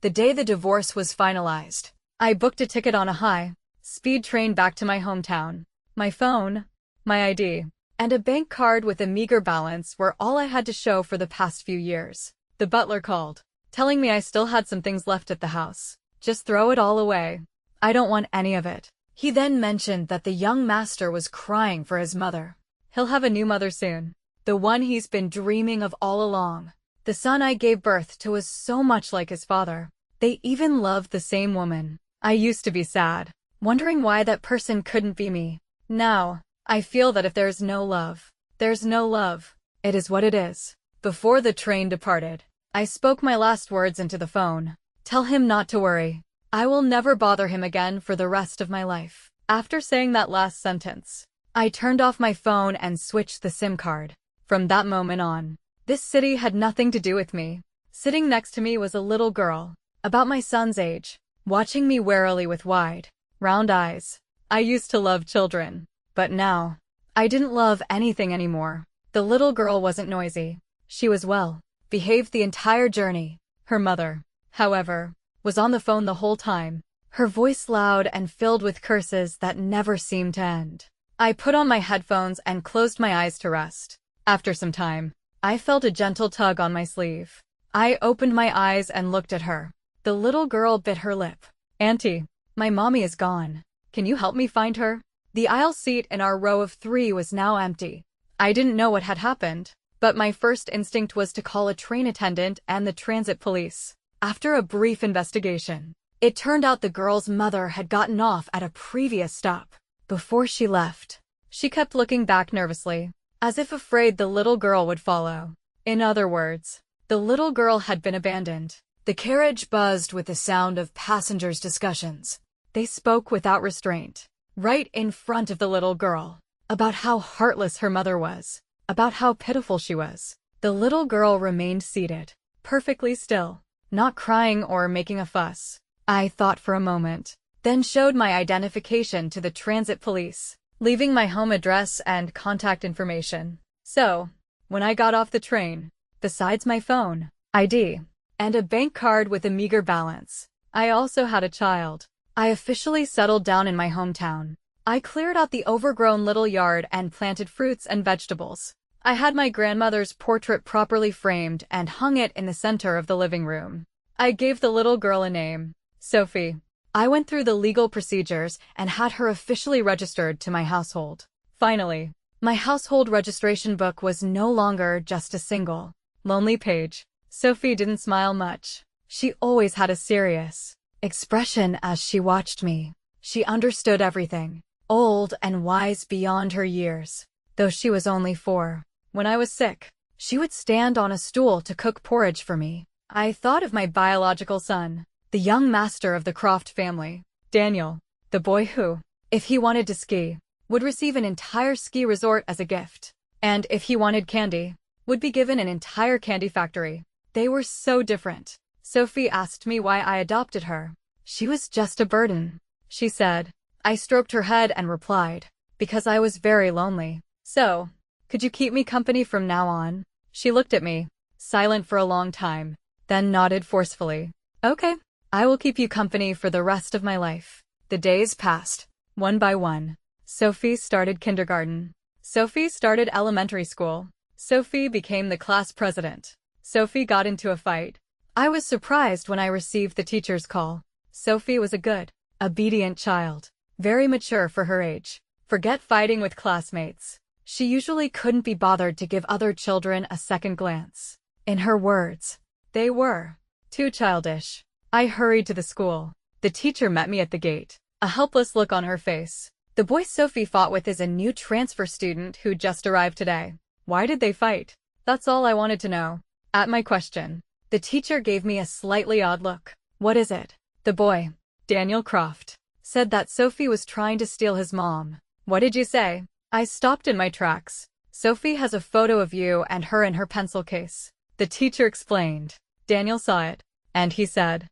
the day the divorce was finalized. I booked a ticket on a high-speed train back to my hometown. My phone, my ID, and a bank card with a meager balance were all I had to show for the past few years. The butler called, telling me I still had some things left at the house. Just throw it all away. I don't want any of it. He then mentioned that the young master was crying for his mother. He'll have a new mother soon. The one he's been dreaming of all along. The son I gave birth to was so much like his father. They even loved the same woman. I used to be sad, wondering why that person couldn't be me. Now, I feel that if there's no love, there's no love. It is what it is. Before the train departed, I spoke my last words into the phone. Tell him not to worry. I will never bother him again for the rest of my life. After saying that last sentence, I turned off my phone and switched the SIM card. From that moment on, this city had nothing to do with me. Sitting next to me was a little girl, about my son's age, watching me warily with wide, round eyes. I used to love children, but now, I didn't love anything anymore. The little girl wasn't noisy. She was well behaved the entire journey. Her mother, however, was on the phone the whole time, her voice loud and filled with curses that never seemed to end. I put on my headphones and closed my eyes to rest. After some time, I felt a gentle tug on my sleeve. I opened my eyes and looked at her. The little girl bit her lip. "Auntie, my mommy is gone. Can you help me find her?" The aisle seat in our row of 3 was now empty. I didn't know what had happened, but my first instinct was to call a train attendant and the transit police. After a brief investigation, it turned out the girl's mother had gotten off at a previous stop. Before she left, she kept looking back nervously, as if afraid the little girl would follow. In other words, the little girl had been abandoned. The carriage buzzed with the sound of passengers' discussions. They spoke without restraint, right in front of the little girl, about how heartless her mother was, about how pitiful she was. The little girl remained seated, perfectly still, not crying or making a fuss. I thought for a moment, then showed my identification to the transit police, leaving my home address and contact information. So, when I got off the train, besides my phone, ID, and a bank card with a meager balance, I also had a child. I officially settled down in my hometown. I cleared out the overgrown little yard and planted fruits and vegetables. I had my grandmother's portrait properly framed and hung it in the center of the living room. I gave the little girl a name, Sophie. I went through the legal procedures and had her officially registered to my household. Finally, my household registration book was no longer just a single, lonely page. Sophie didn't smile much. She always had a serious expression as she watched me. She understood everything, old and wise beyond her years. Though she was only 4, when I was sick, she would stand on a stool to cook porridge for me. I thought of my biological son, the young master of the Croft family, Daniel, the boy who, if he wanted to ski, would receive an entire ski resort as a gift, and if he wanted candy, would be given an entire candy factory. They were so different. Sophie asked me why I adopted her. She was just a burden, she said. I stroked her head and replied, because I was very lonely. So, could you keep me company from now on? She looked at me, silent for a long time, then nodded forcefully. Okay, I will keep you company for the rest of my life. The days passed, one by one. Sophie started kindergarten. Sophie started elementary school. Sophie became the class president. Sophie got into a fight. I was surprised when I received the teacher's call. Sophie was a good, obedient child, very mature for her age. Forget fighting with classmates. She usually couldn't be bothered to give other children a second glance. In her words, they were too childish. I hurried to the school. The teacher met me at the gate, a helpless look on her face. The boy Sophie fought with is a new transfer student who just arrived today. Why did they fight? That's all I wanted to know. At my question, the teacher gave me a slightly odd look. What is it? The boy, Daniel Croft, said that Sophie was trying to steal his mom. What did you say? I stopped in my tracks. Sophie has a photo of you and her in her pencil case. The teacher explained. Daniel saw it, and he said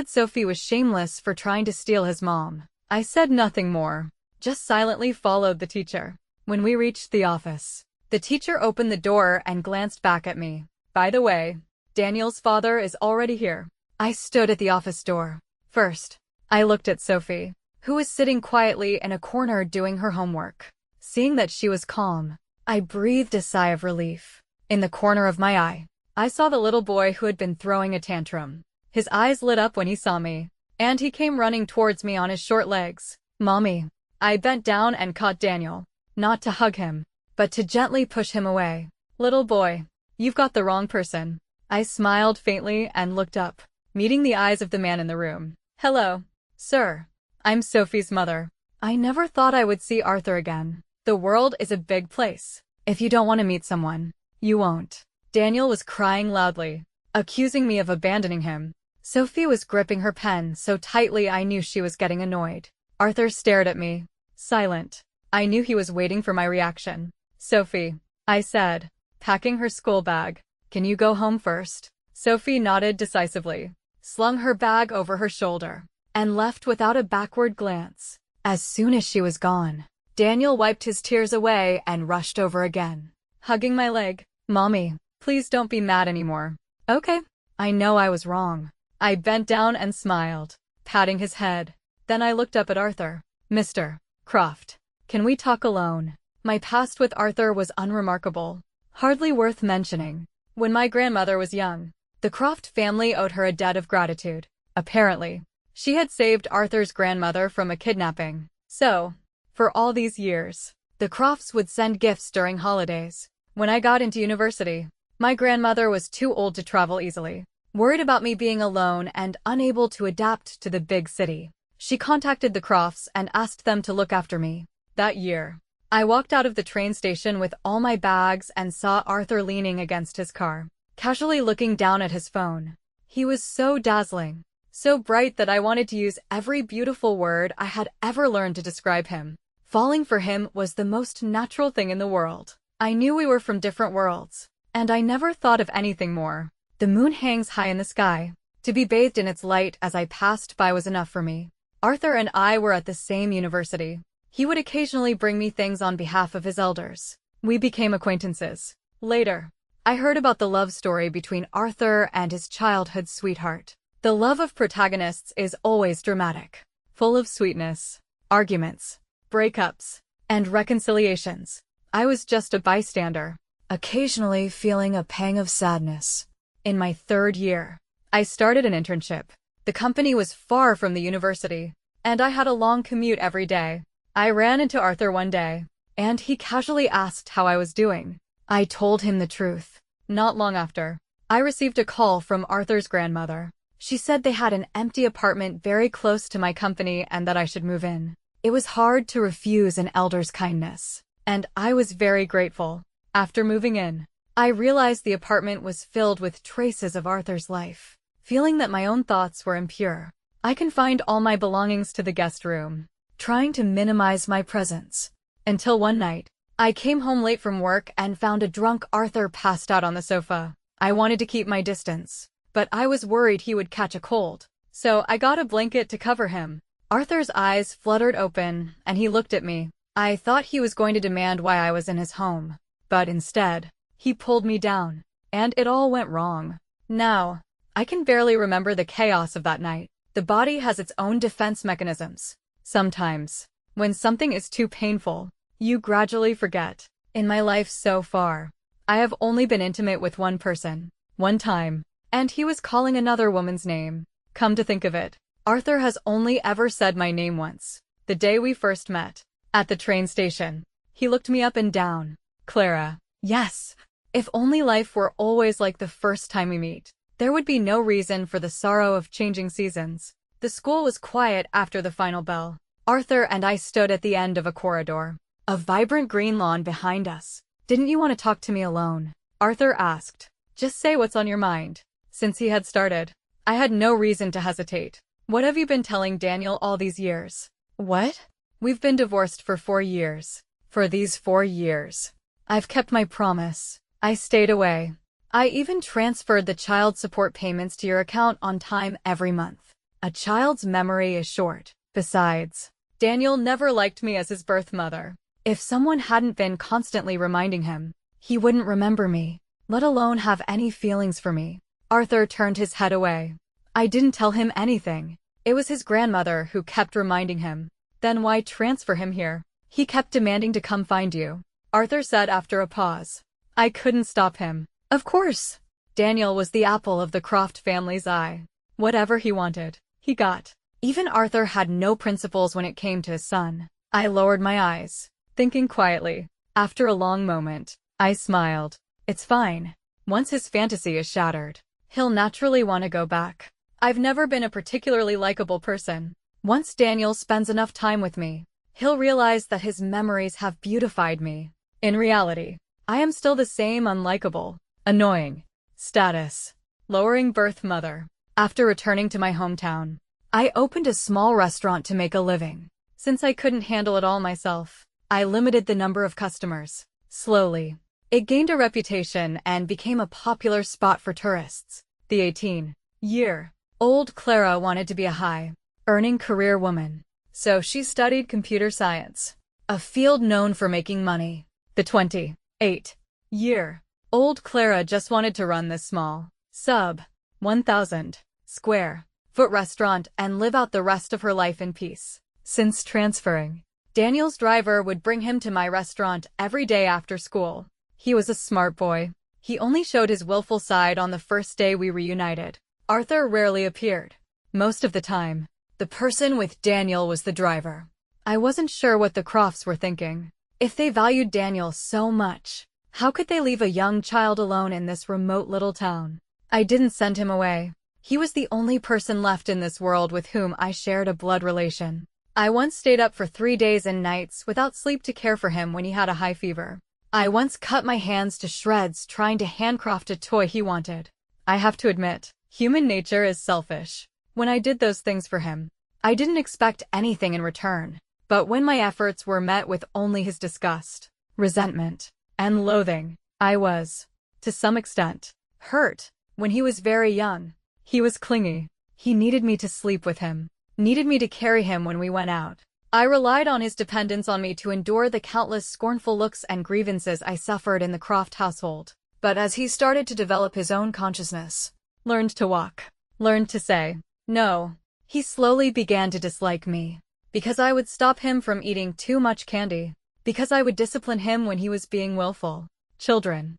Sophie was shameless for trying to steal his mom. I said nothing more, just silently followed the teacher. When we reached the office, the teacher opened the door and glanced back at me. By the way, Daniel's father is already here. I stood at the office door. First, I looked at Sophie, who was sitting quietly in a corner doing her homework. Seeing that she was calm, I breathed a sigh of relief. In the corner of my eye, I saw the little boy who had been throwing a tantrum. His eyes lit up when he saw me, and he came running towards me on his short legs. Mommy. I bent down and caught Daniel, not to hug him, but to gently push him away. Little boy, you've got the wrong person. I smiled faintly and looked up, meeting the eyes of the man in the room. Hello, sir. I'm Sophie's mother. I never thought I would see Arthur again. The world is a big place. If you don't want to meet someone, you won't. Daniel was crying loudly, accusing me of abandoning him. Sophie was gripping her pen so tightly I knew she was getting annoyed. Arthur stared at me, silent. I knew he was waiting for my reaction. Sophie, I said, packing her school bag. Can you go home first? Sophie nodded decisively, slung her bag over her shoulder, and left without a backward glance. As soon as she was gone, Daniel wiped his tears away and rushed over again, hugging my leg. Mommy, please don't be mad anymore. Okay. I know I was wrong. I bent down and smiled, patting his head. Then I looked up at Arthur. Mr. Croft, can we talk alone? My past with Arthur was unremarkable, hardly worth mentioning. When my grandmother was young, the Croft family owed her a debt of gratitude. Apparently, she had saved Arthur's grandmother from a kidnapping. So, for all these years, the Crofts would send gifts during holidays. When I got into university, my grandmother was too old to travel easily, worried about me being alone and unable to adapt to the big city. She contacted the Crofts and asked them to look after me. That year, I walked out of the train station with all my bags and saw Arthur leaning against his car, casually looking down at his phone. He was so dazzling, so bright that I wanted to use every beautiful word I had ever learned to describe him. Falling for him was the most natural thing in the world. I knew we were from different worlds, and I never thought of anything more. The moon hangs high in the sky. To be bathed in its light as I passed by was enough for me. Arthur and I were at the same university. He would occasionally bring me things on behalf of his elders. We became acquaintances. Later, I heard about the love story between Arthur and his childhood sweetheart. The love of protagonists is always dramatic, full of sweetness, arguments, breakups, and reconciliations. I was just a bystander, occasionally feeling a pang of sadness. In my third year, I started an internship. The company was far from the university, and I had a long commute every day. I ran into Arthur one day, and he casually asked how I was doing. I told him the truth. Not long after, I received a call from Arthur's grandmother. She said they had an empty apartment very close to my company and that I should move in. It was hard to refuse an elder's kindness, and I was very grateful. After moving in, I realized the apartment was filled with traces of Arthur's life. Feeling that my own thoughts were impure, I confined all my belongings to the guest room, trying to minimize my presence. Until one night, I came home late from work and found a drunk Arthur passed out on the sofa. I wanted to keep my distance, but I was worried he would catch a cold, so I got a blanket to cover him. Arthur's eyes fluttered open, and he looked at me. I thought he was going to demand why I was in his home, but instead, he pulled me down, and it all went wrong. Now, I can barely remember the chaos of that night. The body has its own defense mechanisms. Sometimes, when something is too painful, you gradually forget. In my life so far, I have only been intimate with one person, one time, and he was calling another woman's name. Come to think of it, Arthur has only ever said my name once. The day we first met, at the train station, he looked me up and down. Clara. Yes. If only life were always like the first time we meet. There would be no reason for the sorrow of changing seasons. The school was quiet after the final bell. Arthur and I stood at the end of a corridor. A vibrant green lawn behind us. Didn't you want to talk to me alone? Arthur asked. Just say what's on your mind. Since he had started, I had no reason to hesitate. What have you been telling Daniel all these years? What? We've been divorced for 4 years. For these 4 years, I've kept my promise. I stayed away. I even transferred the child support payments to your account on time every month. A child's memory is short. Besides, Daniel never liked me as his birth mother. If someone hadn't been constantly reminding him, he wouldn't remember me, let alone have any feelings for me. Arthur turned his head away. I didn't tell him anything. It was his grandmother who kept reminding him. Then why transfer him here? He kept demanding to come find you, Arthur said after a pause. I couldn't stop him. Of course. Daniel was the apple of the Croft family's eye. Whatever he wanted, he got. Even Arthur had no principles when it came to his son. I lowered my eyes, thinking quietly. After a long moment, I smiled. It's fine. Once his fantasy is shattered, he'll naturally want to go back. I've never been a particularly likable person. Once Daniel spends enough time with me, he'll realize that his memories have beautified me. In reality, I am still the same unlikable, annoying, status, lowering birth mother. After returning to my hometown, I opened a small restaurant to make a living. Since I couldn't handle it all myself, I limited the number of customers. Slowly, it gained a reputation and became a popular spot for tourists. The 18-year-old Clara wanted to be a high-earning career woman, so she studied computer science, a field known for making money. The 28-year-old Clara just wanted to run this small, sub-1,000 square foot restaurant and live out the rest of her life in peace. Since transferring, Daniel's driver would bring him to my restaurant every day after school. He was a smart boy. He only showed his willful side on the first day we reunited. Arthur rarely appeared. Most of the time, the person with Daniel was the driver. I wasn't sure what the Crofts were thinking. If they valued Daniel so much, how could they leave a young child alone in this remote little town? I didn't send him away. He was the only person left in this world with whom I shared a blood relation. I once stayed up for 3 days and nights without sleep to care for him when he had a high fever. I once cut my hands to shreds trying to handcraft a toy he wanted. I have to admit, human nature is selfish. When I did those things for him, I didn't expect anything in return. But when my efforts were met with only his disgust, resentment, and loathing, I was, to some extent, hurt. When he was very young, he was clingy. He needed me to sleep with him, needed me to carry him when we went out. I relied on his dependence on me to endure the countless scornful looks and grievances I suffered in the Croft household. But as he started to develop his own consciousness, learned to walk, learned to say no, he slowly began to dislike me. Because I would stop him from eating too much candy. Because I would discipline him when he was being willful. Children,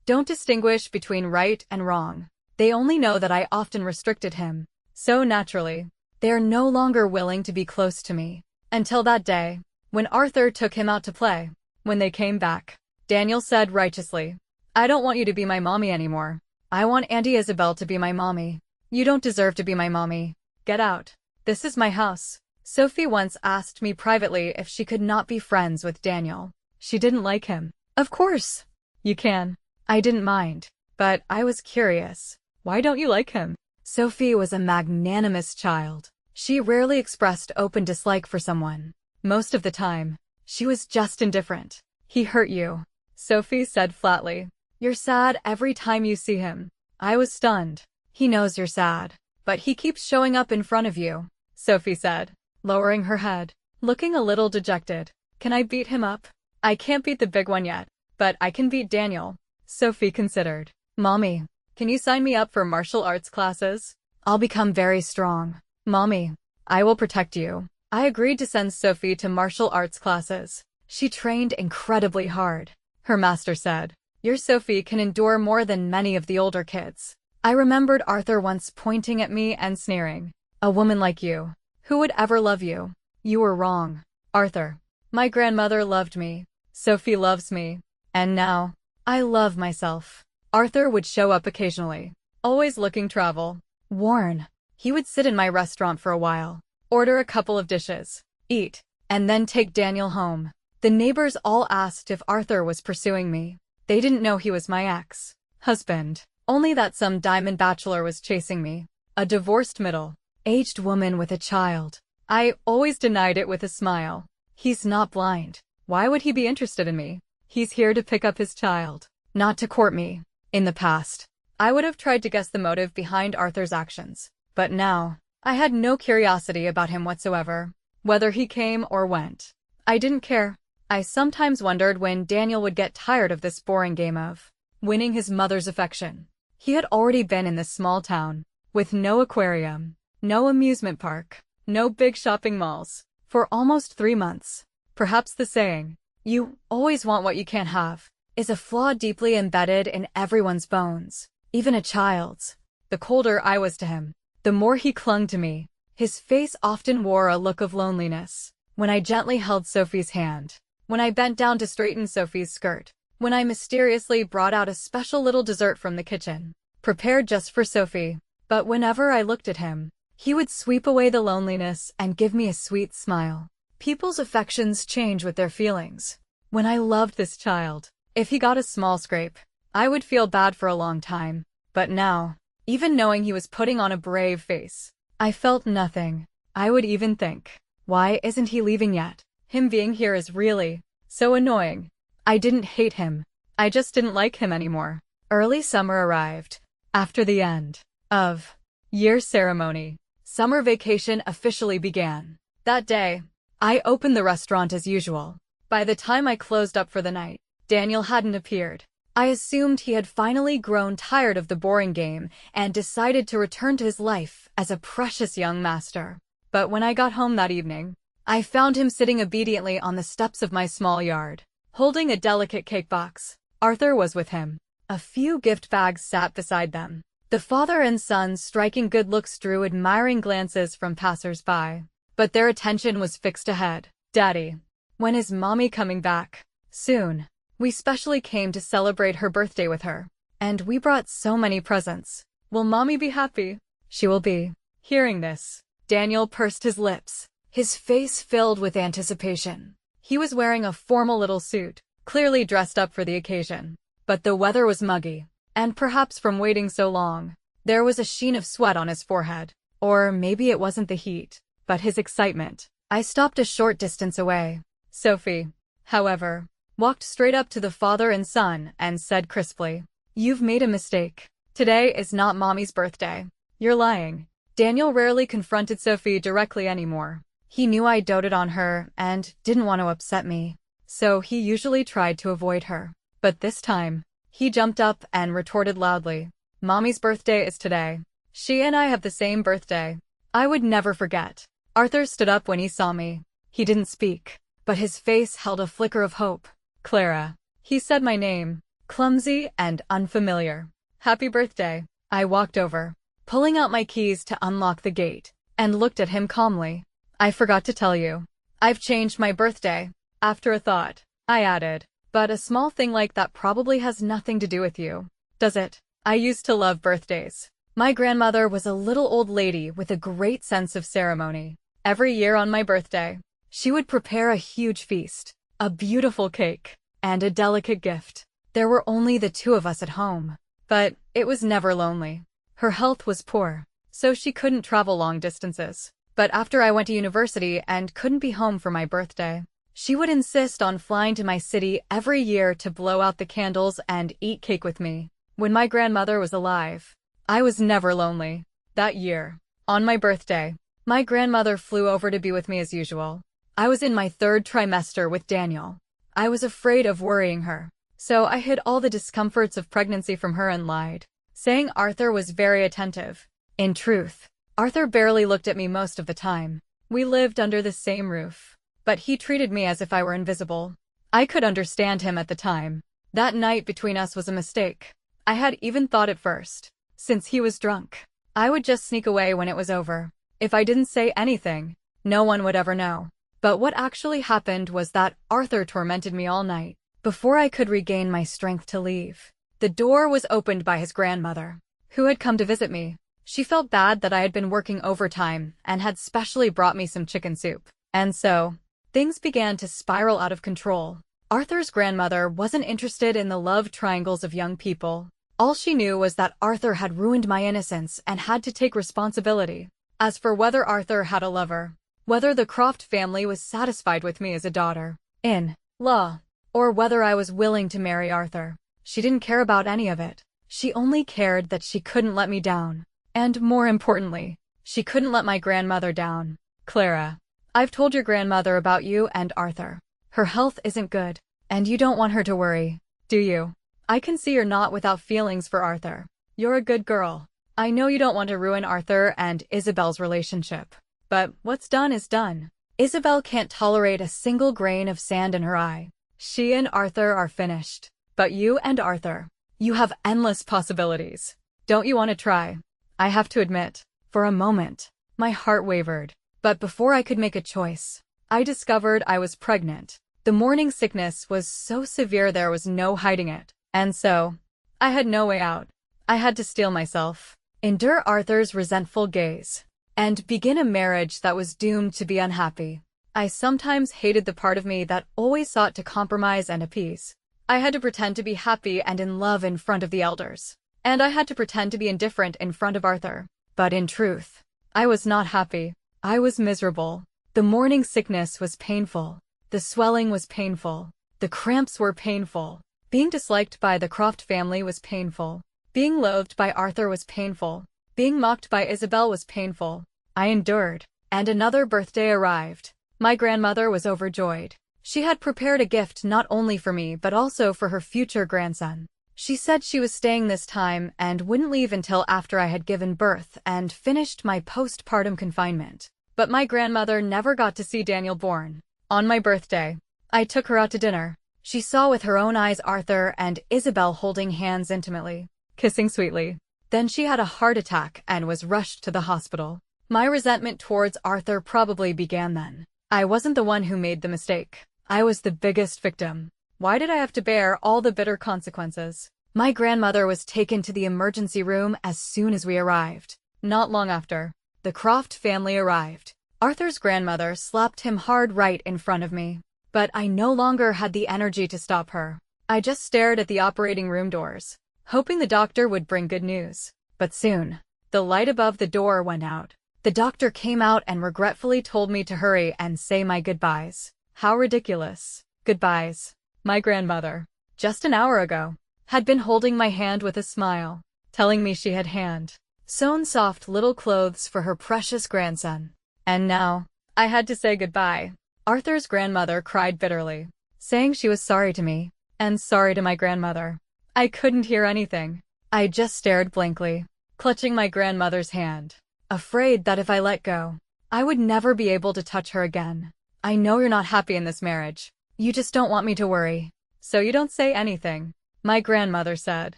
don't distinguish between right and wrong. They only know that I often restricted him. So naturally, they are no longer willing to be close to me. Until that day, when Arthur took him out to play. When they came back, Daniel said righteously, I don't want you to be my mommy anymore. I want Auntie Isabel to be my mommy. You don't deserve to be my mommy. Get out. This is my house. Sophie once asked me privately if she could not be friends with Daniel. She didn't like him. Of course. You can. I didn't mind. But I was curious. Why don't you like him? Sophie was a magnanimous child. She rarely expressed open dislike for someone. Most of the time, she was just indifferent. He hurt you, Sophie said flatly. You're sad every time you see him. I was stunned. He knows you're sad, but he keeps showing up in front of you, Sophie said, lowering her head, looking a little dejected. Can I beat him up? I can't beat the big one yet, but I can beat Daniel. Sophie considered. Mommy, can you sign me up for martial arts classes? I'll become very strong. Mommy, I will protect you. I agreed to send Sophie to martial arts classes. She trained incredibly hard. Her master said, your Sophie can endure more than many of the older kids. I remembered Arthur once pointing at me and sneering. A woman like you. Who would ever love you? You were wrong, Arthur. My grandmother loved me. Sophie loves me. And now, I love myself. Arthur would show up occasionally, always looking travel worn. He would sit in my restaurant for a while, order a couple of dishes, eat, and then take Daniel home. The neighbors all asked if Arthur was pursuing me. They didn't know he was my ex-husband, only that some diamond bachelor was chasing me, a divorced middle-aged woman with a child. I always denied it with a smile. He's not blind. Why would he be interested in me? He's here to pick up his child, not to court me. In the past, I would have tried to guess the motive behind Arthur's actions. But now, I had no curiosity about him whatsoever. Whether he came or went, I didn't care. I sometimes wondered when Daniel would get tired of this boring game of winning his mother's affection. He had already been in this small town with no aquarium, no amusement park, no big shopping malls, for almost 3 months. Perhaps the saying, "You always want what you can't have," is a flaw deeply embedded in everyone's bones, even a child's. The colder I was to him, the more he clung to me. His face often wore a look of loneliness. When I gently held Sophie's hand, when I bent down to straighten Sophie's skirt, when I mysteriously brought out a special little dessert from the kitchen, prepared just for Sophie. But whenever I looked at him, he would sweep away the loneliness and give me a sweet smile. People's affections change with their feelings. When I loved this child, if he got a small scrape, I would feel bad for a long time. But now, even knowing he was putting on a brave face, I felt nothing. I would even think, why isn't he leaving yet? Him being here is really so annoying. I didn't hate him. I just didn't like him anymore. Early summer arrived. After the end of year ceremony, summer vacation officially began. That day, I opened the restaurant as usual. By the time I closed up for the night, Daniel hadn't appeared. I assumed he had finally grown tired of the boring game and decided to return to his life as a precious young master. But when I got home that evening, I found him sitting obediently on the steps of my small yard, holding a delicate cake box. Arthur was with him. A few gift bags sat beside them. The father and son striking good looks drew admiring glances from passers-by, but their attention was fixed ahead. "Daddy, when is Mommy coming back?" "Soon. We specially came to celebrate her birthday with her, and we brought so many presents. Will Mommy be happy?" "She will be." Hearing this, Daniel pursed his lips, his face filled with anticipation. He was wearing a formal little suit, clearly dressed up for the occasion. But the weather was muggy, and perhaps from waiting so long, there was a sheen of sweat on his forehead. Or maybe it wasn't the heat, but his excitement. I stopped a short distance away. Sophie, however, walked straight up to the father and son and said crisply, "You've made a mistake. Today is not Mommy's birthday. You're lying." Daniel rarely confronted Sophie directly anymore. He knew I doted on her and didn't want to upset me, so he usually tried to avoid her. But this time, he jumped up and retorted loudly, "Mommy's birthday is today. She and I have the same birthday. I would never forget." Arthur stood up when he saw me. He didn't speak, but his face held a flicker of hope. "Clara." He said my name, clumsy and unfamiliar. "Happy birthday." I walked over, pulling out my keys to unlock the gate, and looked at him calmly. "I forgot to tell you. I've changed my birthday." After a thought, I added, "But a small thing like that probably has nothing to do with you, does it?" I used to love birthdays. My grandmother was a little old lady with a great sense of ceremony. Every year on my birthday, she would prepare a huge feast, a beautiful cake, and a delicate gift. There were only the two of us at home, but it was never lonely. Her health was poor, so she couldn't travel long distances. But after I went to university and couldn't be home for my birthday, she would insist on flying to my city every year to blow out the candles and eat cake with me. When my grandmother was alive, I was never lonely. That year, on my birthday, my grandmother flew over to be with me as usual. I was in my 3rd trimester with Daniel. I was afraid of worrying her, so I hid all the discomforts of pregnancy from her and lied, saying Arthur was very attentive. In truth, Arthur barely looked at me most of the time. We lived under the same roof, but he treated me as if I were invisible. I could understand him at the time. That night between us was a mistake. I had even thought at first, since he was drunk, I would just sneak away when it was over. If I didn't say anything, no one would ever know. But what actually happened was that Arthur tormented me all night. Before I could regain my strength to leave, the door was opened by his grandmother, who had come to visit me. She felt bad that I had been working overtime and had specially brought me some chicken soup. And so, things began to spiral out of control. Arthur's grandmother wasn't interested in the love triangles of young people. All she knew was that Arthur had ruined my innocence and had to take responsibility. As for whether Arthur had a lover, whether the Croft family was satisfied with me as a daughter-in-law, or whether I was willing to marry Arthur, she didn't care about any of it. She only cared that she couldn't let me down. And more importantly, she couldn't let my grandmother down. "Clara, I've told your grandmother about you and Arthur. Her health isn't good, and you don't want her to worry, do you? I can see you're not without feelings for Arthur. You're a good girl. I know you don't want to ruin Arthur and Isabel's relationship, but what's done is done. Isabel can't tolerate a single grain of sand in her eye. She and Arthur are finished. But you and Arthur, you have endless possibilities. Don't you want to try? I have to admit, for a moment, my heart wavered. But before I could make a choice, I discovered I was pregnant. The morning sickness was so severe there was no hiding it. And so, I had no way out. I had to steel myself, endure Arthur's resentful gaze, and begin a marriage that was doomed to be unhappy. I sometimes hated the part of me that always sought to compromise and appease. I had to pretend to be happy and in love in front of the elders. And I had to pretend to be indifferent in front of Arthur. But in truth, I was not happy. I was miserable. The morning sickness was painful. The swelling was painful. The cramps were painful. Being disliked by the Croft family was painful. Being loathed by Arthur was painful. Being mocked by Isabel was painful. I endured. And another birthday arrived. My grandmother was overjoyed. She had prepared a gift not only for me but also for her future grandson. She said she was staying this time and wouldn't leave until after I had given birth and finished my postpartum confinement. But my grandmother never got to see Daniel born. On my birthday, I took her out to dinner. She saw with her own eyes Arthur and Isabel holding hands intimately, kissing sweetly. Then she had a heart attack and was rushed to the hospital. My resentment towards Arthur probably began then. I wasn't the one who made the mistake. I was the biggest victim. Why did I have to bear all the bitter consequences? My grandmother was taken to the emergency room as soon as we arrived. Not long after, the Croft family arrived. Arthur's grandmother slapped him hard right in front of me. But I no longer had the energy to stop her. I just stared at the operating room doors, hoping the doctor would bring good news. But soon, the light above the door went out. The doctor came out and regretfully told me to hurry and say my goodbyes. How ridiculous. Goodbyes. My grandmother, just an hour ago, had been holding my hand with a smile, telling me she had sewn soft little clothes for her precious grandson. And now, I had to say goodbye. Arthur's grandmother cried bitterly, saying she was sorry to me, and sorry to my grandmother. I couldn't hear anything. I just stared blankly, clutching my grandmother's hand, afraid that if I let go, I would never be able to touch her again. I know you're not happy in this marriage. You just don't want me to worry. So you don't say anything, my grandmother said,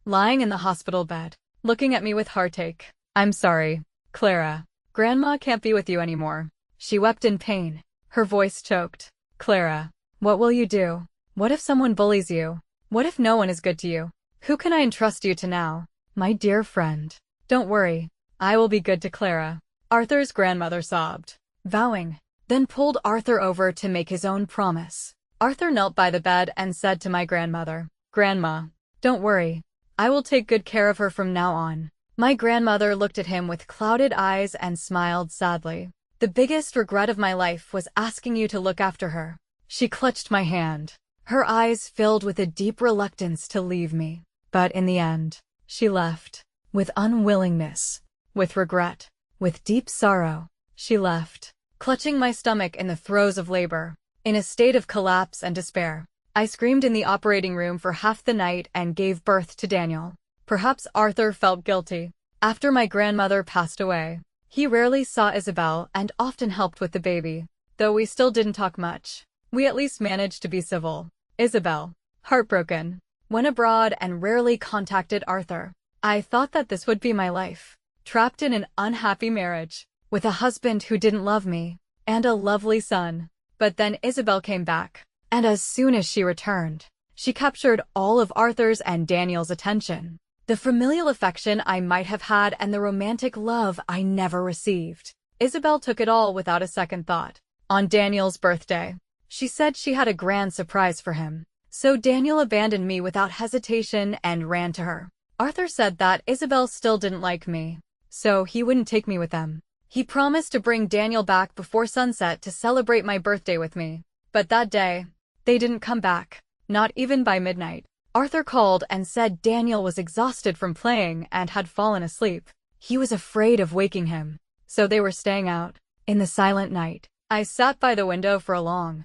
lying in the hospital bed, looking at me with heartache. I'm sorry, Clara. Grandma can't be with you anymore. She wept in pain. Her voice choked. Clara, what will you do? What if someone bullies you? What if no one is good to you? Who can I entrust you to now? My dear friend. Don't worry. I will be good to Clara. Arthur's grandmother sobbed, vowing, then pulled Arthur over to make his own promise. Arthur knelt by the bed and said to my grandmother, Grandma, don't worry. I will take good care of her from now on. My grandmother looked at him with clouded eyes and smiled sadly. The biggest regret of my life was asking you to look after her. She clutched my hand, her eyes filled with a deep reluctance to leave me. But in the end, she left. With unwillingness, with regret, with deep sorrow, she left. Clutching my stomach in the throes of labor, in a state of collapse and despair, I screamed in the operating room for half the night and gave birth to Daniel. Perhaps Arthur felt guilty. After my grandmother passed away, he rarely saw Isabel and often helped with the baby. Though we still didn't talk much, we at least managed to be civil. Isabel, heartbroken, went abroad and rarely contacted Arthur. I thought that this would be my life, trapped in an unhappy marriage, with a husband who didn't love me, and a lovely son. But then Isabel came back, and as soon as she returned, she captured all of Arthur's and Daniel's attention. The familial affection I might have had and the romantic love I never received. Isabel took it all without a second thought. On Daniel's birthday, she said she had a grand surprise for him. So Daniel abandoned me without hesitation and ran to her. Arthur said that Isabel still didn't like me, so he wouldn't take me with them. He promised to bring Daniel back before sunset to celebrate my birthday with me. But that day, they didn't come back, not even by midnight. Arthur called and said Daniel was exhausted from playing and had fallen asleep. He was afraid of waking him, so they were staying out. In the silent night, I sat by the window for a long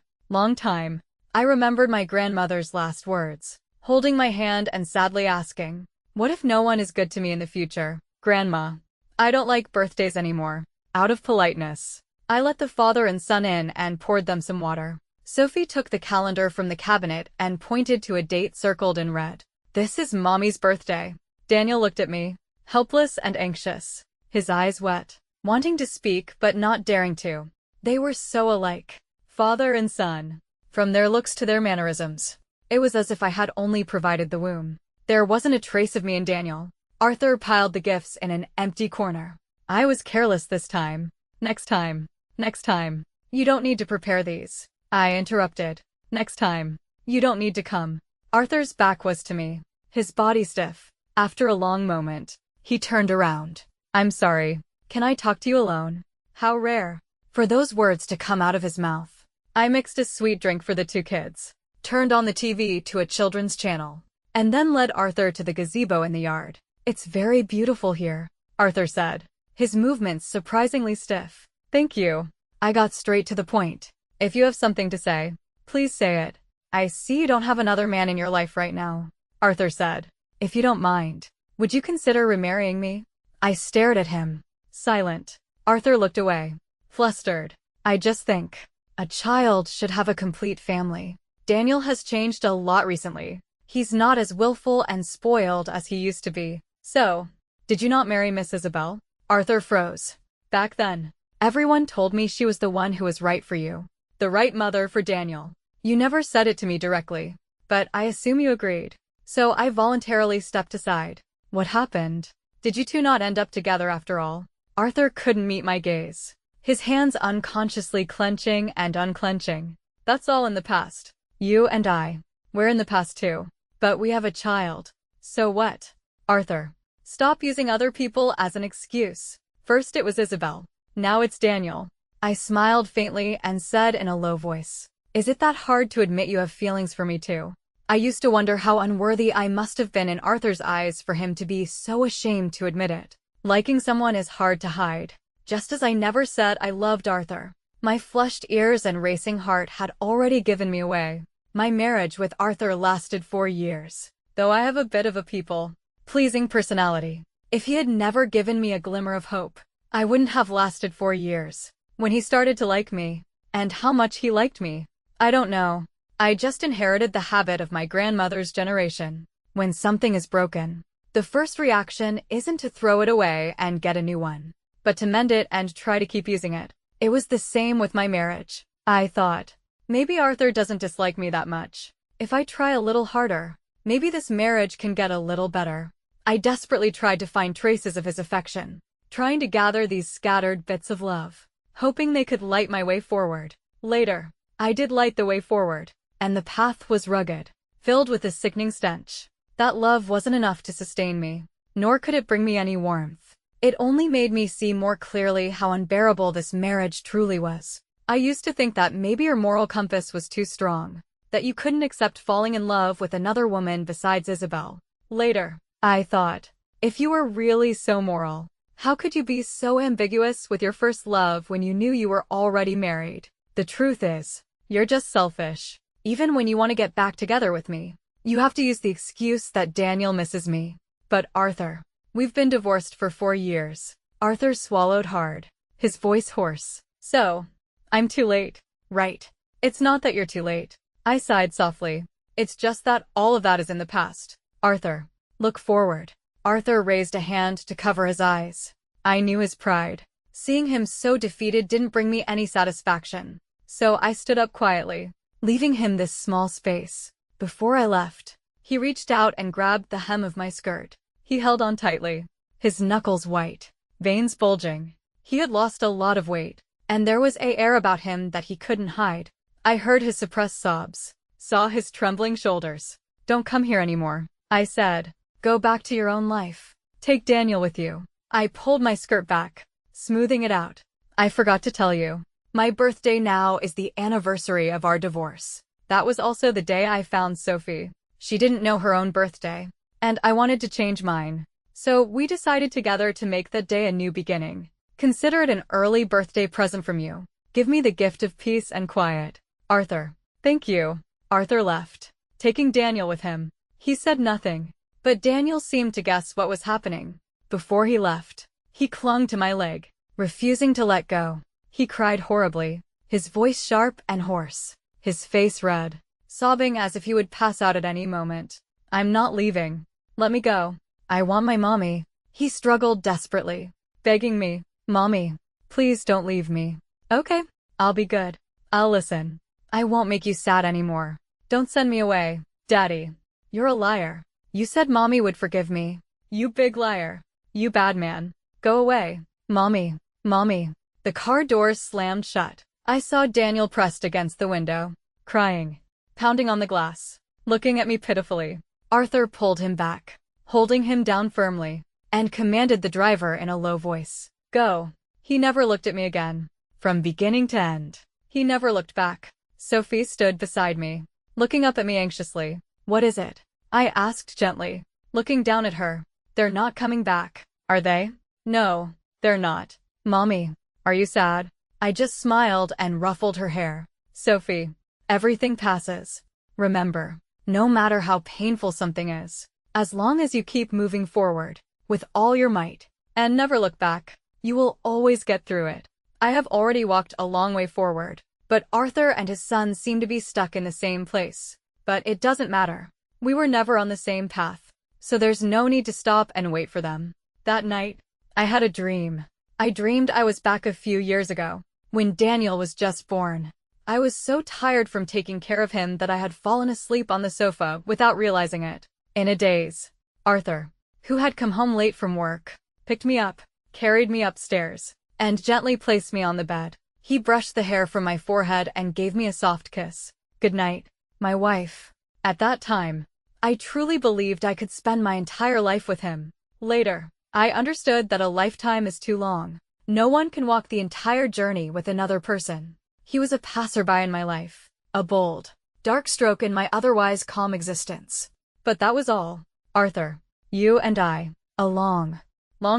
time. I remembered my grandmother's last words, holding my hand and sadly asking, what if no one is good to me in the future? Grandma, I don't like birthdays anymore. Out of politeness, I let the father and son in and poured them some water. Sophie took the calendar from the cabinet and pointed to a date circled in red. This is Mommy's birthday. Daniel looked at me, helpless and anxious, his eyes wet, wanting to speak but not daring to. They were so alike, father and son, from their looks to their mannerisms. It was as if I had only provided the womb. There wasn't a trace of me in Daniel. Arthur piled the gifts in an empty corner. I was careless this time. Next time. Next time. You don't need to prepare these. I interrupted. Next time. You don't need to come. Arthur's back was to me, his body stiff. After a long moment, he turned around. I'm sorry. Can I talk to you alone? How rare for those words to come out of his mouth. I mixed a sweet drink for the two kids, turned on the TV to a children's channel, and then led Arthur to the gazebo in the yard. It's very beautiful here, Arthur said, his movements surprisingly stiff. Thank you. I got straight to the point. If you have something to say, please say it. I see you don't have another man in your life right now, Arthur said. If you don't mind, would you consider remarrying me? I stared at him, silent. Arthur looked away, flustered. I just think a child should have a complete family. Daniel has changed a lot recently. He's not as willful and spoiled as he used to be. So, did you not marry Miss Isabel? Arthur froze. Back then, everyone told me she was the one who was right for you. The right mother for Daniel. You never said it to me directly, but I assume you agreed. So I voluntarily stepped aside. What happened? Did you two not end up together after all? Arthur couldn't meet my gaze, his hands unconsciously clenching and unclenching. That's all in the past. You and I, we're in the past too. But we have a child. So what? Arthur, stop using other people as an excuse. First it was Isabel. Now it's Daniel. I smiled faintly and said in a low voice, is it that hard to admit you have feelings for me too? I used to wonder how unworthy I must have been in Arthur's eyes for him to be so ashamed to admit it. Liking someone is hard to hide. Just as I never said I loved Arthur, my flushed ears and racing heart had already given me away. My marriage with Arthur lasted 4 years, though I have a bit of a people-pleasing personality. If he had never given me a glimmer of hope, I wouldn't have lasted 4 years. When he started to like me, and how much he liked me, I don't know. I just inherited the habit of my grandmother's generation. When something is broken, the first reaction isn't to throw it away and get a new one, but to mend it and try to keep using it. It was the same with my marriage. I thought, maybe Arthur doesn't dislike me that much. If I try a little harder, maybe this marriage can get a little better. I desperately tried to find traces of his affection, trying to gather these scattered bits of love, hoping they could light my way forward. Later, I did light the way forward, and the path was rugged, filled with a sickening stench. That love wasn't enough to sustain me, nor could it bring me any warmth. It only made me see more clearly how unbearable this marriage truly was. I used to think that maybe your moral compass was too strong, that you couldn't accept falling in love with another woman besides Isabel. Later, I thought, if you were really so moral, how could you be so ambiguous with your first love when you knew you were already married? The truth is, you're just selfish. Even when you want to get back together with me, you have to use the excuse that Daniel misses me. But Arthur, we've been divorced for 4 years. Arthur swallowed hard, his voice hoarse. So, I'm too late, right? It's not that you're too late. I sighed softly. It's just that all of that is in the past. Arthur, look forward. Arthur raised a hand to cover his eyes. I knew his pride. Seeing him so defeated didn't bring me any satisfaction. So I stood up quietly, leaving him this small space. Before I left, he reached out and grabbed the hem of my skirt. He held on tightly, his knuckles white, veins bulging. He had lost a lot of weight, and there was an air about him that he couldn't hide. I heard his suppressed sobs, saw his trembling shoulders. Don't come here anymore, I said. Go back to your own life. Take Daniel with you. I pulled my skirt back, smoothing it out. I forgot to tell you. My birthday now is the anniversary of our divorce. That was also the day I found Sophie. She didn't know her own birthday, and I wanted to change mine. So we decided together to make that day a new beginning. Consider it an early birthday present from you. Give me the gift of peace and quiet. Arthur. Thank you. Arthur left, taking Daniel with him. He said nothing, but Daniel seemed to guess what was happening. Before he left, he clung to my leg, refusing to let go. He cried horribly, his voice sharp and hoarse, his face red, sobbing as if he would pass out at any moment. I'm not leaving. Let me go. I want my mommy. He struggled desperately, begging me, Mommy, please don't leave me. Okay, I'll be good. I'll listen. I won't make you sad anymore. Don't send me away. Daddy, you're a liar. You said Mommy would forgive me. You big liar. You bad man. Go away. Mommy, Mommy. The car doors slammed shut. I saw Daniel pressed against the window, crying, pounding on the glass, looking at me pitifully. Arthur pulled him back, holding him down firmly, and commanded the driver in a low voice. Go. He never looked at me again. From beginning to end, he never looked back. Sophie stood beside me, looking up at me anxiously. What is it? I asked gently, looking down at her. They're not coming back, are they? No, they're not. Mommy, are you sad? I just smiled and ruffled her hair. Sophie, everything passes. Remember, no matter how painful something is, as long as you keep moving forward, with all your might, and never look back, you will always get through it. I have already walked a long way forward, but Arthur and his son seem to be stuck in the same place. But it doesn't matter. We were never on the same path, so there's no need to stop and wait for them. That night, I had a dream. I dreamed I was back a few years ago, when Daniel was just born. I was so tired from taking care of him that I had fallen asleep on the sofa without realizing it. In a daze, Arthur, who had come home late from work, picked me up, carried me upstairs, and gently placed me on the bed. He brushed the hair from my forehead and gave me a soft kiss. Good night, my wife. At that time, I truly believed I could spend my entire life with him. Later, I understood that a lifetime is too long. No one can walk the entire journey with another person. He was a passerby in my life, a bold, dark stroke in my otherwise calm existence. But that was all. Arthur, you and I, a long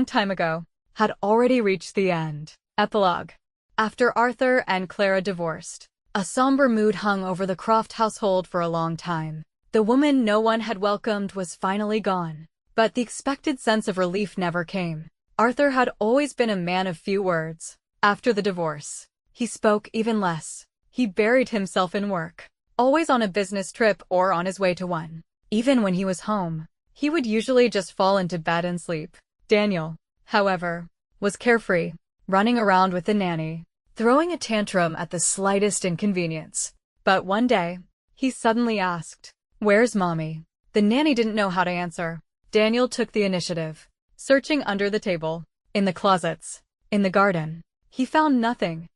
time ago, had already reached the end. Epilogue. After Arthur and Clara divorced, a somber mood hung over the Croft household for a long time. The woman no one had welcomed was finally gone, but the expected sense of relief never came. Arthur had always been a man of few words. After the divorce, he spoke even less. He buried himself in work, always on a business trip or on his way to one. Even when he was home, he would usually just fall into bed and sleep. Daniel, however, was carefree, running around with the nanny, throwing a tantrum at the slightest inconvenience. But one day, he suddenly asked, "Where's Mommy?" The nanny didn't know how to answer. Daniel took the initiative, searching under the table, in the closets, in the garden. He found nothing.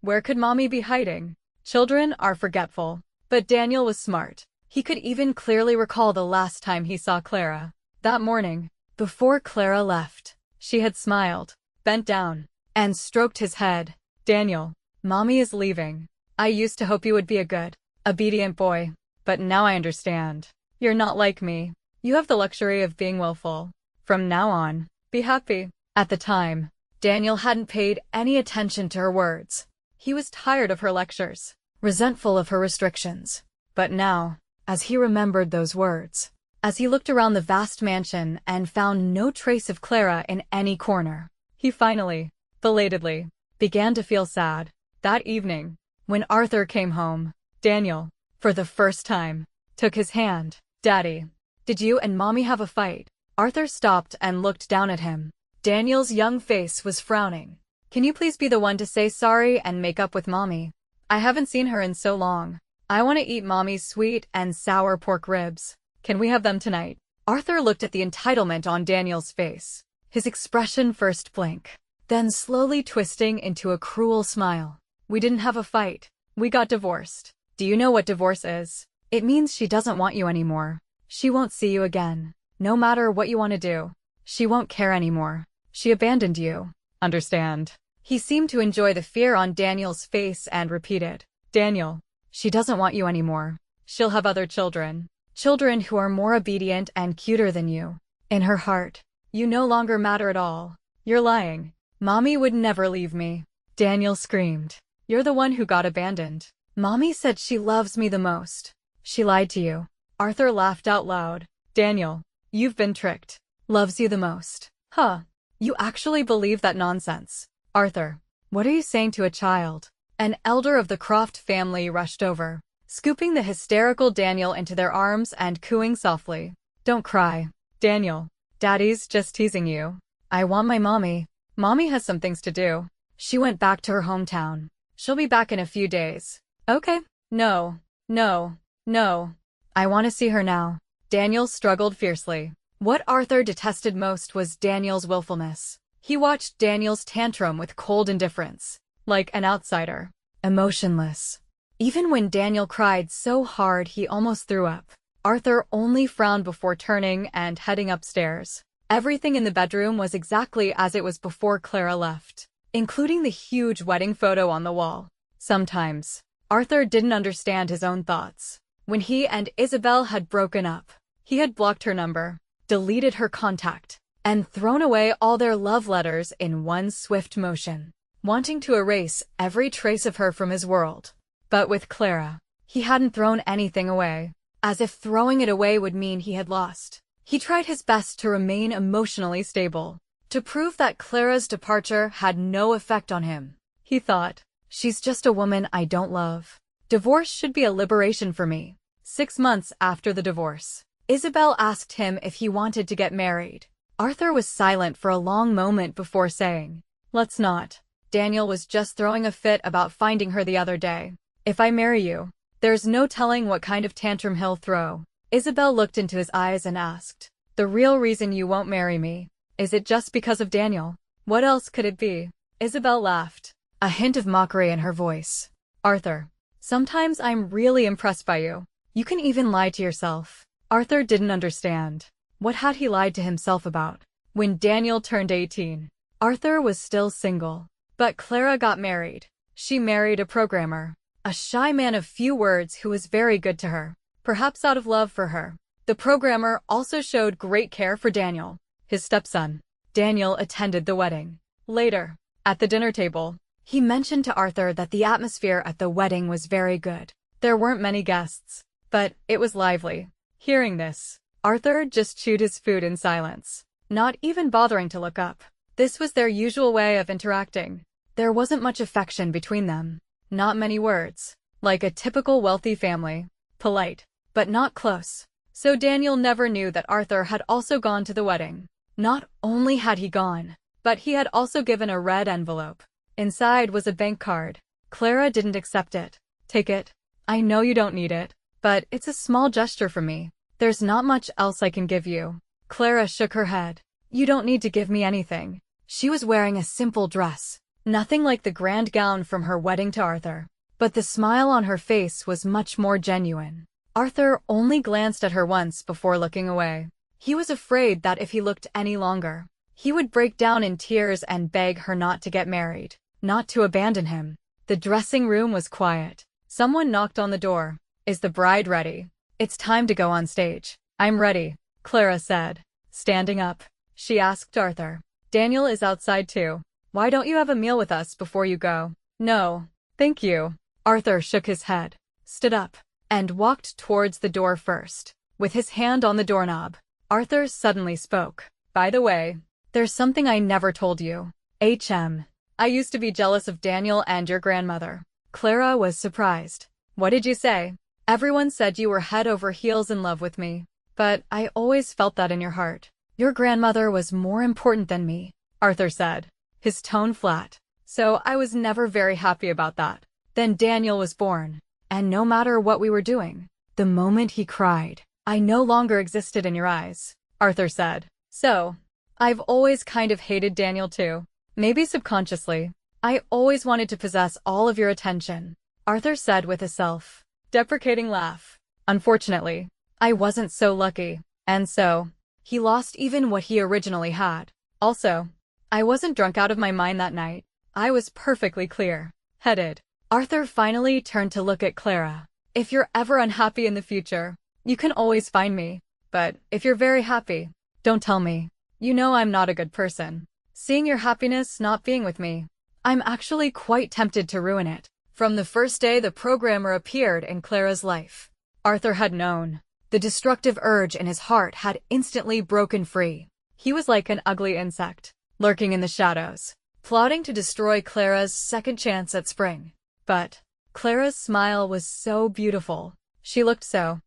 Where could Mommy be hiding? Children are forgetful. But Daniel was smart. He could even clearly recall the last time he saw Clara. That morning, before Clara left, she had smiled, bent down, and stroked his head. Daniel, Mommy is leaving. I used to hope you would be a good, obedient boy, but now I understand. You're not like me. You have the luxury of being willful. From now on, be happy. At the time, Daniel hadn't paid any attention to her words. He was tired of her lectures, resentful of her restrictions. But now, as he remembered those words, as he looked around the vast mansion and found no trace of Clara in any corner, he finally, belatedly, began to feel sad. That evening, when Arthur came home, Daniel, for the first time, took his hand. Daddy, did you and Mommy have a fight? Arthur stopped and looked down at him. Daniel's young face was frowning. Can you please be the one to say sorry and make up with Mommy? I haven't seen her in so long. I want to eat Mommy's sweet and sour pork ribs. Can we have them tonight? Arthur looked at the entitlement on Daniel's face, his expression first blank, then slowly twisting into a cruel smile. We didn't have a fight. We got divorced. Do you know what divorce is? It means she doesn't want you anymore. She won't see you again. No matter what you want to do, she won't care anymore. She abandoned you. Understand? He seemed to enjoy the fear on Daniel's face and repeated, Daniel, she doesn't want you anymore. She'll have other children. Children who are more obedient and cuter than you. In her heart, you no longer matter at all. You're lying. Mommy would never leave me. Daniel screamed. You're the one who got abandoned. Mommy said she loves me the most. She lied to you. Arthur laughed out loud. Daniel, you've been tricked. Loves you the most. Huh. You actually believe that nonsense? Arthur, what are you saying to a child? An elder of the Croft family rushed over, scooping the hysterical Daniel into their arms and cooing softly. Don't cry, Daniel. Daddy's just teasing you. I want my mommy. Mommy has some things to do. She went back to her hometown. She'll be back in a few days. Okay. No. No. No. I want to see her now. Daniel struggled fiercely. What Arthur detested most was Daniel's willfulness. He watched Daniel's tantrum with cold indifference, like an outsider, emotionless. Even when Daniel cried so hard he almost threw up, Arthur only frowned before turning and heading upstairs. Everything in the bedroom was exactly as it was before Clara left, including the huge wedding photo on the wall. Sometimes, Arthur didn't understand his own thoughts. When he and Isabel had broken up, he had blocked her number, deleted her contact, and thrown away all their love letters in one swift motion, wanting to erase every trace of her from his world. But with Clara, he hadn't thrown anything away, as if throwing it away would mean he had lost. He tried his best to remain emotionally stable, to prove that Clara's departure had no effect on him. He thought, she's just a woman I don't love. Divorce should be a liberation for me. 6 months after the divorce, Isabel asked him if he wanted to get married. Arthur was silent for a long moment before saying, let's not. Daniel was just throwing a fit about finding her the other day. If I marry you, there's no telling what kind of tantrum he'll throw. Isabel looked into his eyes and asked, the real reason you won't marry me, is it just because of Daniel? What else could it be? Isabel laughed, a hint of mockery in her voice. Arthur, sometimes I'm really impressed by you. You can even lie to yourself. Arthur didn't understand. What had he lied to himself about? When Daniel turned 18, Arthur was still single. But Clara got married. She married a programmer, a shy man of few words who was very good to her, perhaps out of love for her. The programmer also showed great care for Daniel, his stepson. Daniel attended the wedding. Later, at the dinner table, he mentioned to Arthur that the atmosphere at the wedding was very good. There weren't many guests, but it was lively. Hearing this, Arthur just chewed his food in silence, not even bothering to look up. This was their usual way of interacting. There wasn't much affection between them, not many words, like a typical wealthy family, polite, but not close. So Daniel never knew that Arthur had also gone to the wedding. Not only had he gone, but he had also given a red envelope. Inside was a bank card. Clara didn't accept it. Take it. I know you don't need it, but it's a small gesture from me. There's not much else I can give you. Clara shook her head. You don't need to give me anything. She was wearing a simple dress, nothing like the grand gown from her wedding to Arthur. But the smile on her face was much more genuine. Arthur only glanced at her once before looking away. He was afraid that if he looked any longer, he would break down in tears and beg her not to get married, not to abandon him. The dressing room was quiet. Someone knocked on the door. Is the bride ready? It's time to go on stage. I'm ready, Clara said. Standing up, she asked Arthur. Daniel is outside too. Why don't you have a meal with us before you go? No, thank you. Arthur shook his head, stood up, and walked towards the door first. With his hand on the doorknob, Arthur suddenly spoke. By the way, there's something I never told you. I used to be jealous of Daniel and your grandmother. Clara was surprised. What did you say? Everyone said you were head over heels in love with me. But I always felt that in your heart. Your grandmother was more important than me, Arthur said, his tone flat. So I was never very happy about that. Then Daniel was born. And no matter what we were doing, the moment he cried, I no longer existed in your eyes, Arthur said. So, I've always kind of hated Daniel too. Maybe subconsciously. I always wanted to possess all of your attention, Arthur said with a self-deprecating laugh. Unfortunately, I wasn't so lucky. And so, he lost even what he originally had. Also, I wasn't drunk out of my mind that night. I was perfectly clear-headed. Arthur finally turned to look at Clara. If you're ever unhappy in the future, you can always find me. But if you're very happy, don't tell me. You know I'm not a good person. Seeing your happiness not being with me, I'm actually quite tempted to ruin it. From the first day the programmer appeared in Clara's life, Arthur had known. The destructive urge in his heart had instantly broken free. He was like an ugly insect, lurking in the shadows, plotting to destroy Clara's second chance at spring. But Clara's smile was so beautiful. She looked so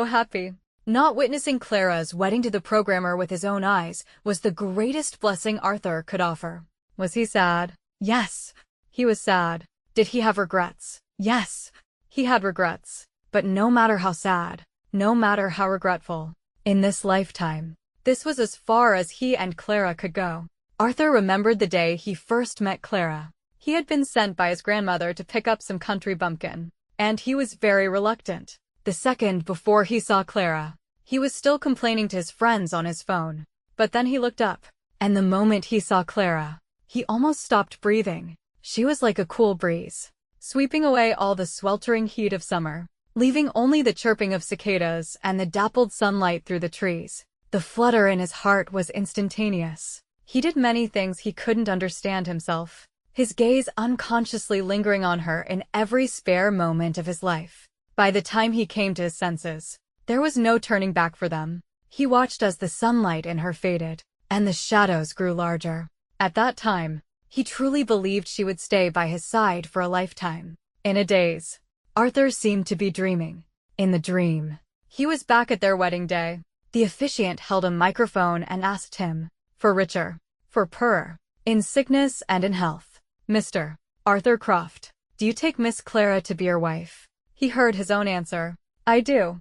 happy. Not witnessing Clara's wedding to the programmer with his own eyes was the greatest blessing Arthur could offer. Was he sad? Yes, he was sad. Did he have regrets? Yes, he had regrets. But no matter how sad, no matter how regretful, in this lifetime, this was as far as he and Clara could go. Arthur remembered the day he first met Clara. He had been sent by his grandmother to pick up some country bumpkin, and he was very reluctant. The second before he saw Clara, he was still complaining to his friends on his phone. But then he looked up, and the moment he saw Clara, he almost stopped breathing. She was like a cool breeze, sweeping away all the sweltering heat of summer, leaving only the chirping of cicadas and the dappled sunlight through the trees. The flutter in his heart was instantaneous. He did many things he couldn't understand himself, his gaze unconsciously lingering on her in every spare moment of his life. By the time he came to his senses, there was no turning back for them. He watched as the sunlight in her faded, and the shadows grew larger. At that time, he truly believed she would stay by his side for a lifetime. In a daze, Arthur seemed to be dreaming. In the dream, he was back at their wedding day. The officiant held a microphone and asked him, for richer, for poorer, in sickness and in health, Mr. Arthur Croft, do you take Miss Clara to be your wife? He heard his own answer. I do.